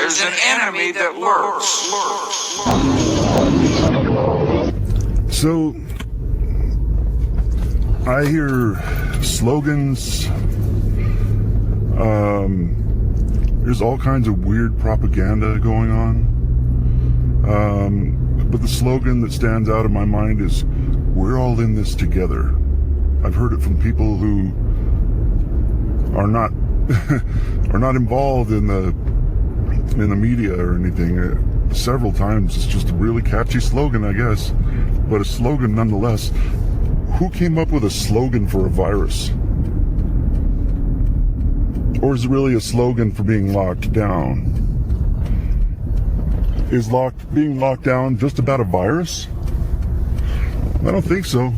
there's an enemy that lurks. So, I hear slogans. There's all kinds of weird propaganda going on. But the slogan that stands out in my mind is, "We're all in this together." I've heard it from people who are not are not involved in the media or anything. Several times. It's just a really catchy slogan, I guess, but a slogan nonetheless. Who came up with a slogan for a virus? Or is it really a slogan for being locked down? Is being locked down just about a virus? I don't think so.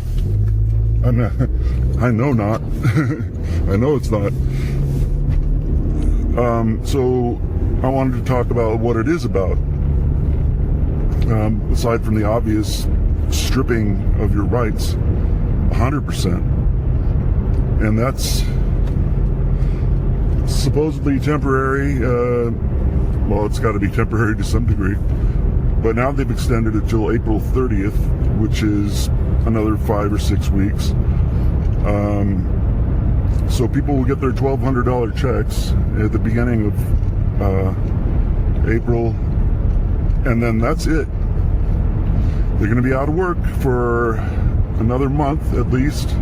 I know not. I know it's not. So I wanted to talk about what it is about. Aside from the obvious stripping of your rights, 100%. And that's supposedly temporary. Well, it's got to be temporary to some degree. But now they've extended it till April 30th, which is another 5 or 6 weeks. So people will get their $1,200 checks at the beginning of April, and then that's it. They're going to be out of work for another month at least,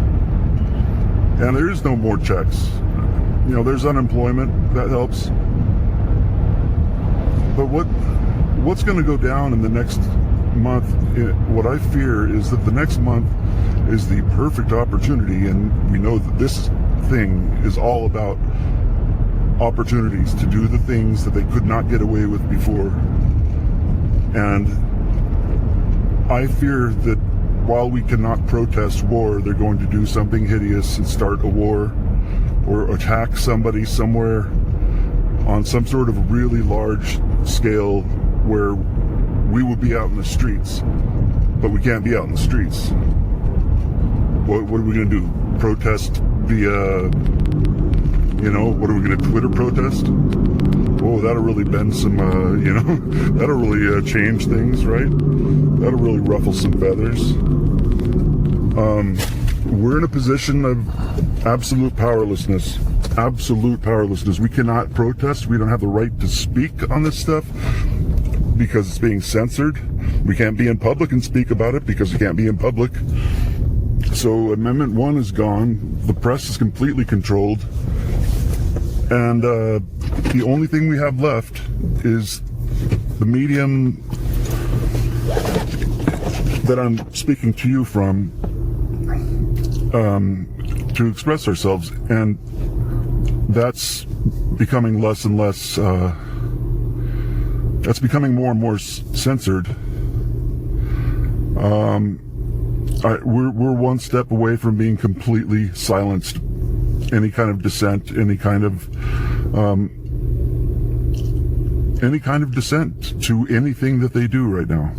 and there is no more checks. You know, there's unemployment, that helps. But what's going to go down in the next month? What I fear is that the next month is the perfect opportunity, and we know that this thing is all about opportunities to do the things that they could not get away with before. And I fear that while we cannot protest war, they're going to do something hideous and start a war or attack somebody somewhere on some sort of really large scale where we will be out in the streets, but we can't be out in the streets. What are we going to do? Protest via, what are we going to Twitter protest? Oh, that'll really bend some, that'll really change things, right? That'll really ruffle some feathers. We're in a position of absolute powerlessness. Absolute powerlessness. We cannot protest. We don't have the right to speak on this stuff because it's being censored. We can't be in public and speak about it because we can't be in public. So Amendment 1 is gone. The press is completely controlled. And the only thing we have left is the medium that I'm speaking to you from to express ourselves. And that's becoming less and less, that's becoming more and more censored. We're one step away from being completely silenced. Any kind of dissent, any kind of dissent to anything that they do right now.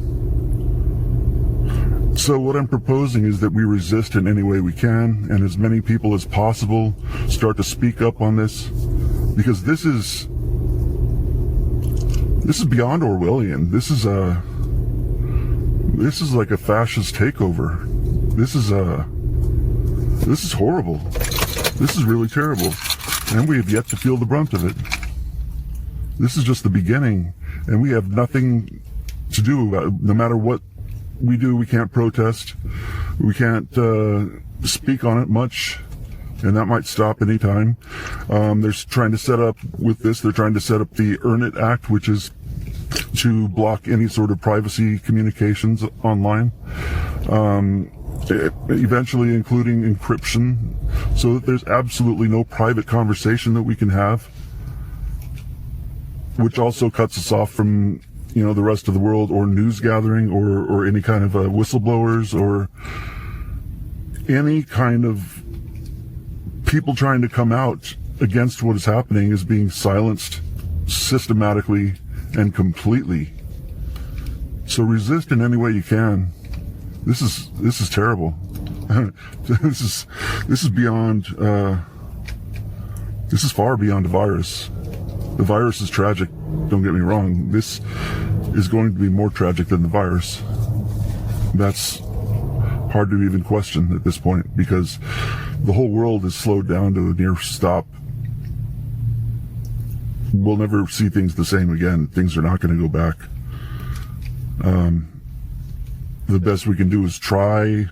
So what I'm proposing is that we resist in any way we can, and as many people as possible start to speak up on this, because this is beyond Orwellian. This is like a fascist takeover. This is horrible. This is really terrible, and we have yet to feel the brunt of it. This is just the beginning, and we have nothing to do about it. No matter what we do, we can't protest. We can't speak on it much, and that might stop anytime. They're trying to set up the Earn It Act, which is to block any sort of privacy communications online. Eventually including encryption, so that there's absolutely no private conversation that we can have, which also cuts us off from, the rest of the world, or news gathering, or any kind of whistleblowers, or any kind of people trying to come out against what is happening is being silenced systematically and completely. So resist in any way you can. This is terrible. This is beyond. This is far beyond a virus. The virus is tragic, don't get me wrong. This is going to be more tragic than the virus. That's hard to even question at this point, because the whole world is slowed down to a near stop. We'll never see things the same again. Things are not going to go back. The best we can do is try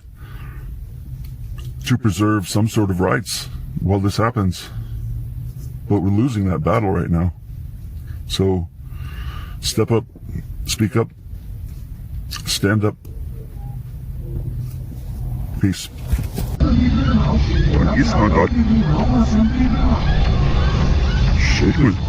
to preserve some sort of rights while this happens. But we're losing that battle right now. So step up, speak up, stand up. Peace. Checkmate.